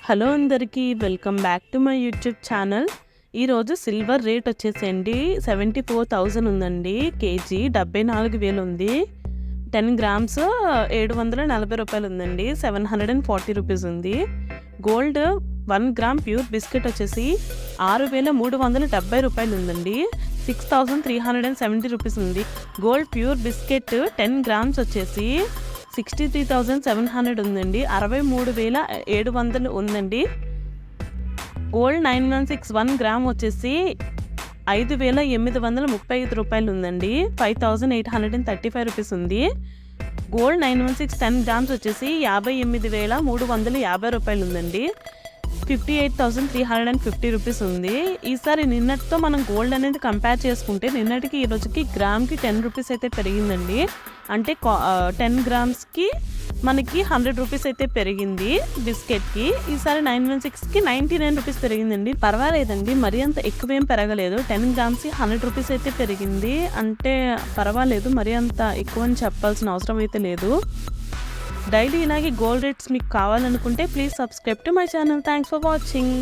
Hello అందరికీ welcome back to my YouTube channel. ఈరోజు silver rate వచ్చేసండి 74,000 ఉందండి. కేజీ 74,000 ఉంది. 10 గ్రామ్స్ 740 రూపాయలు ఉందండి. 740 రూపీస్ ఉంది. గోల్డ్ 1 గ్రామ్ ప్యూర్ బిస్కెట్ వచ్చేసి 6,370 రూపాయలు ఉందండి. 6,370 రూపీస్ ఉంది. గోల్డ్ ప్యూర్ బిస్కెట్ 10 గ్రామ్స్ వచ్చేసి 63,700 ఉందండి. 63,700 ఉందండి. గోల్డ్ 9161 గ్రామ్ వచ్చేసి 5,835 రూపాయలు ఉందండి. 5,835 రూపీస్ ఉంది. గోల్డ్ 916 10 గ్రామ్స్ వచ్చేసి 58,350 రూపాయలు ఉందండి. 58,350 రూపీస్ ఉంది. ఈసారి నిన్నటితో మనం గోల్డ్ అనేది కంపేర్ చేసుకుంటే నిన్నటికి ఈ రోజుకి గ్రామ్కి 10 రూపీస్ అయితే పెరిగిందండి. అంటే 10 గ్రామ్స్కి మనకి 100 రూపీస్ అయితే పెరిగింది బిస్కెట్కి. ఈసారి 916కి 99 రూపీస్ పెరిగిందండి. పర్వాలేదండి, మరీ అంత ఎక్కువేం పెరగలేదు. 10 గ్రామ్స్కి 100 రూపీస్ అయితే పెరిగింది అంటే పర్వాలేదు, మరీ అంత ఎక్కువ అని చెప్పాల్సిన అవసరం అయితే లేదు. డైలీ ఇలాగే గోల్డ్ రేట్స్ మీకు కావాలనుకుంటే please subscribe to my channel. Thanks for watching.